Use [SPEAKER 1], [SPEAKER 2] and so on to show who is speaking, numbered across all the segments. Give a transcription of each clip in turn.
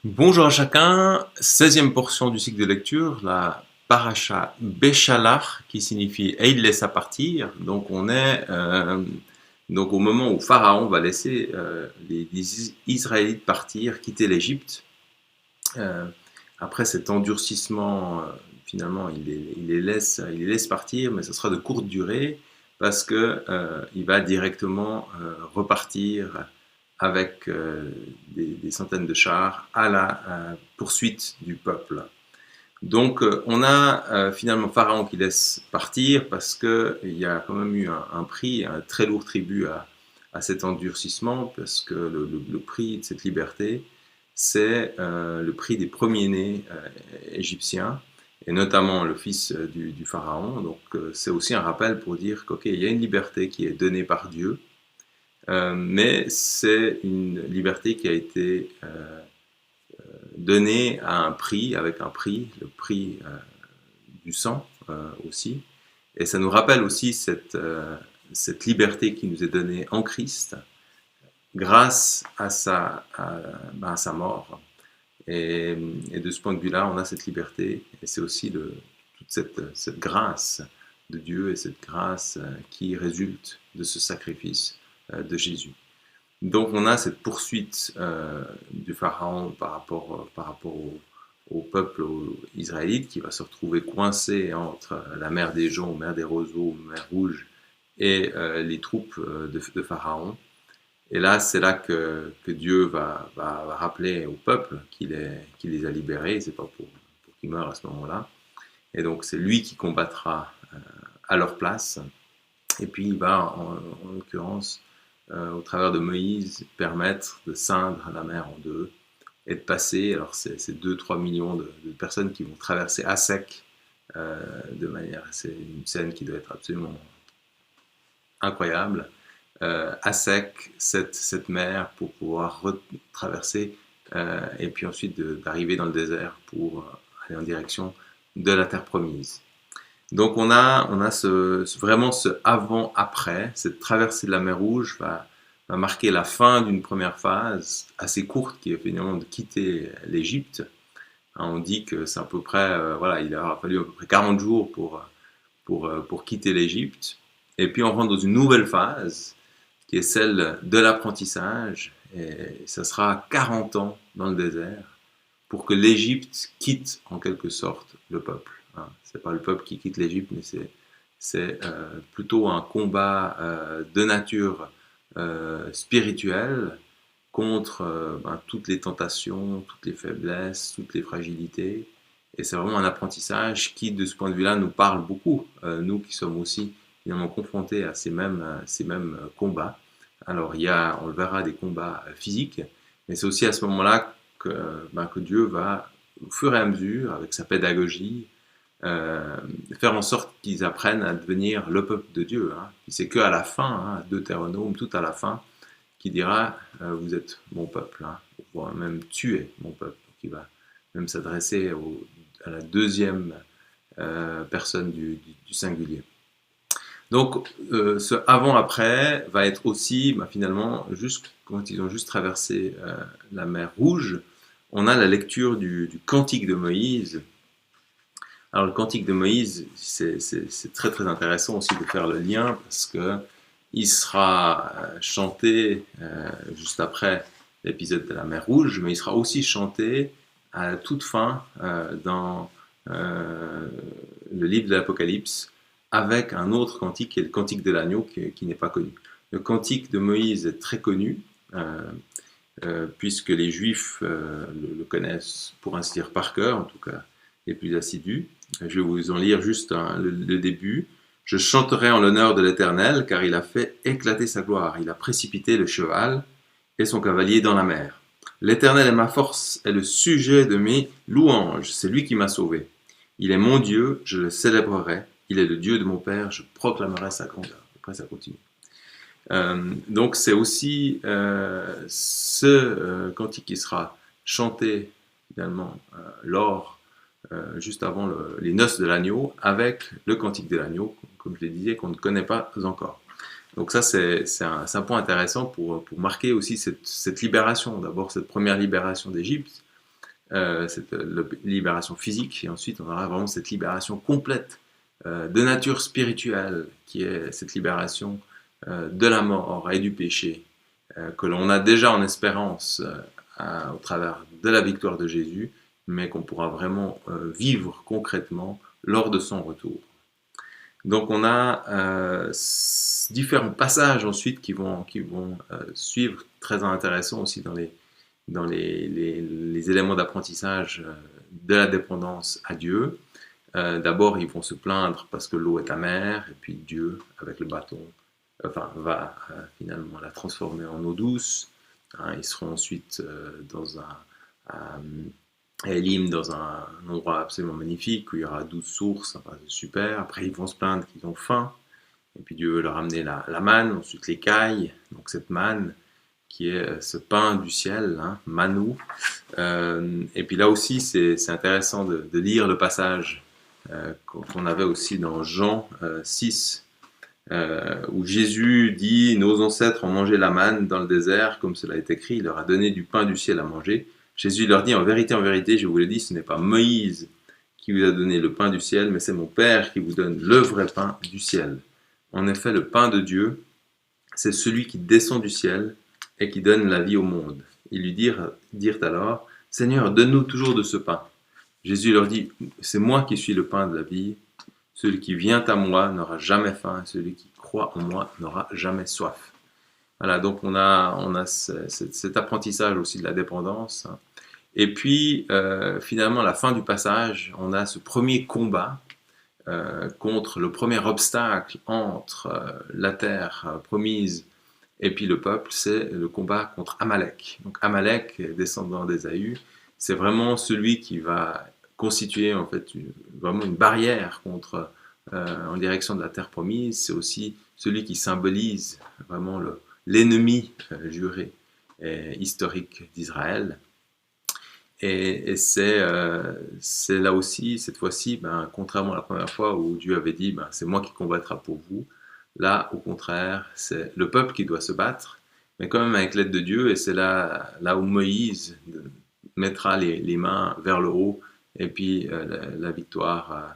[SPEAKER 1] Bonjour à chacun, 16e portion du cycle de lecture, la paracha Béchalach, qui signifie et il laissa partir. Donc on est donc au moment où Pharaon va laisser les Israélites partir, quitter l'Égypte. Euh, Après cet endurcissement, finalement il les laisse partir, mais ce sera de courte durée parce que il va directement repartir avec des centaines de chars à la poursuite du peuple. Donc on a finalement Pharaon qui laisse partir parce qu'il y a quand même eu un prix, un très lourd tribut à cet endurcissement, parce que le prix de cette liberté, c'est le prix des premiers-nés égyptiens, et notamment le fils du Pharaon. Donc c'est aussi un rappel pour dire qu'il y a une liberté qui est donnée par Dieu, mais c'est une liberté qui a été donnée à un prix, avec un prix, le prix du sang aussi. Et ça nous rappelle aussi cette liberté qui nous est donnée en Christ grâce à à sa mort. Et de ce point de vue-là, on a cette liberté, et c'est aussi toute cette grâce de Dieu et cette grâce qui résulte de ce sacrifice de Jésus. Donc on a cette poursuite du Pharaon par rapport au peuple israélite qui va se retrouver coincé entre la mer des Joncs, mer des roseaux, mer Rouge et les troupes de Pharaon. Et là, c'est là que Dieu va rappeler au peuple qu'il les a libérés, c'est pas pour qu'ils meurent à ce moment-là. Et donc c'est lui qui combattra à leur place. Et puis il va, en l'occurrence, au travers de Moïse, permettre de scindre la mer en deux et de passer. Alors c'est 2-3 millions de personnes qui vont traverser à sec de manière. C'est une scène qui doit être absolument incroyable. À sec cette mer pour pouvoir traverser et puis ensuite d'arriver dans le désert pour aller en direction de la terre promise. Donc on a vraiment ce avant-après, cette traversée de la mer Rouge va marquer la fin d'une première phase assez courte qui est finalement de quitter l'Égypte. On dit que c'est à peu près, voilà, il aura fallu à peu près 40 jours pour quitter l'Égypte. Et puis on rentre dans une nouvelle phase qui est celle de l'apprentissage, et ça sera 40 ans dans le désert pour que l'Égypte quitte en quelque sorte le peuple. Hein. C'est pas le peuple qui quitte l'Égypte, mais c'est plutôt un combat de nature spirituelle contre toutes les tentations, toutes les faiblesses, toutes les fragilités. Et c'est vraiment un apprentissage qui, de ce point de vue-là, nous parle beaucoup, nous qui sommes aussi finalement confrontés à ces mêmes combats. Alors, il y a, on le verra, des combats physiques, mais c'est aussi à ce moment-là que Dieu va, au fur et à mesure, avec sa pédagogie, faire en sorte qu'ils apprennent à devenir le peuple de Dieu. Hein. C'est qu'à la fin, hein, Deutéronome, tout à la fin, qui dira vous êtes mon peuple, hein, voire même tu es mon peuple, qui va même s'adresser à la deuxième personne du singulier. Donc ce avant-après va être aussi finalement, juste quand ils ont juste traversé la mer Rouge, on a la lecture du Cantique de Moïse. Alors le Cantique de Moïse, c'est très très intéressant aussi de faire le lien parce que il sera chanté juste après l'épisode de la mer Rouge, mais il sera aussi chanté à la toute fin dans le livre de l'Apocalypse avec un autre cantique qui est le Cantique de l'Agneau qui n'est pas connu. Le Cantique de Moïse est très connu puisque les Juifs le connaissent pour ainsi dire par cœur, en tout cas les plus assidus. Je vais vous en lire juste le début. Je chanterai en l'honneur de l'Éternel, car il a fait éclater sa gloire. Il a précipité le cheval et son cavalier dans la mer. L'Éternel est ma force et le sujet de mes louanges. C'est lui qui m'a sauvé. Il est mon Dieu, je le célébrerai. Il est le Dieu de mon Père, je proclamerai sa grandeur. Après, ça continue. Donc, c'est aussi ce cantique qui sera chanté finalement lors juste avant les noces de l'agneau, avec le cantique de l'agneau, comme je l'ai dit, qu'on ne connaît pas encore. Donc ça, c'est un point intéressant pour marquer aussi cette libération. D'abord, cette première libération d'Égypte, cette libération physique, et ensuite on aura vraiment cette libération complète de nature spirituelle, qui est cette libération de la mort et du péché, que l'on a déjà en espérance au travers de la victoire de Jésus, mais qu'on pourra vraiment vivre concrètement lors de son retour. Donc on a différents passages ensuite qui vont suivre, très intéressants aussi dans les éléments d'apprentissage de la dépendance à Dieu. D'abord, ils vont se plaindre parce que l'eau est amère, et puis Dieu, avec le bâton, va finalement la transformer en eau douce. Hein, ils seront ensuite dans Elim, dans un endroit absolument magnifique où il y aura 12 sources, enfin, c'est super. Après, ils vont se plaindre qu'ils ont faim, et puis Dieu veut leur amener la manne, ensuite l'écaille, donc cette manne qui est ce pain du ciel, hein, manou. Et puis là aussi, c'est intéressant de lire le passage qu'on avait aussi dans Jean 6, où Jésus dit « Nos ancêtres ont mangé la manne dans le désert, comme cela est écrit, il leur a donné du pain du ciel à manger. » Jésus leur dit « En vérité, je vous le dis, ce n'est pas Moïse qui vous a donné le pain du ciel, mais c'est mon Père qui vous donne le vrai pain du ciel. En effet, le pain de Dieu, c'est celui qui descend du ciel et qui donne la vie au monde. » Ils lui dirent alors « Seigneur, donne-nous toujours de ce pain. » Jésus leur dit « C'est moi qui suis le pain de la vie. Celui qui vient à moi n'aura jamais faim, et celui qui croit en moi n'aura jamais soif. » Voilà, donc on a cet apprentissage aussi de la dépendance. Et puis, finalement, à la fin du passage, on a ce premier combat contre le premier obstacle entre la terre promise et puis le peuple, c'est le combat contre Amalek. Donc Amalek, descendant d'Ésaü, c'est vraiment celui qui va constituer en fait vraiment une barrière en direction de la terre promise. C'est aussi celui qui symbolise vraiment l'ennemi juré et historique d'Israël. Et c'est là aussi, cette fois-ci, contrairement à la première fois où Dieu avait dit c'est moi qui combattra pour vous, là, au contraire, c'est le peuple qui doit se battre, mais quand même avec l'aide de Dieu, et c'est là où Moïse mettra les mains vers le haut, et puis la victoire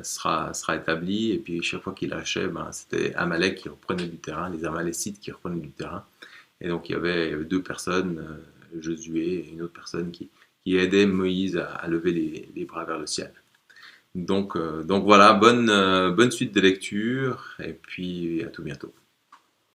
[SPEAKER 1] sera établie, et puis chaque fois qu'il lâchait, c'était Amalek qui reprenait du terrain, les Amalécites qui reprenaient du terrain, et donc il y avait deux personnes, Josué et une autre personne qui aidait Moïse à lever les bras vers le ciel. Donc voilà, bonne suite de lecture, et puis à tout bientôt.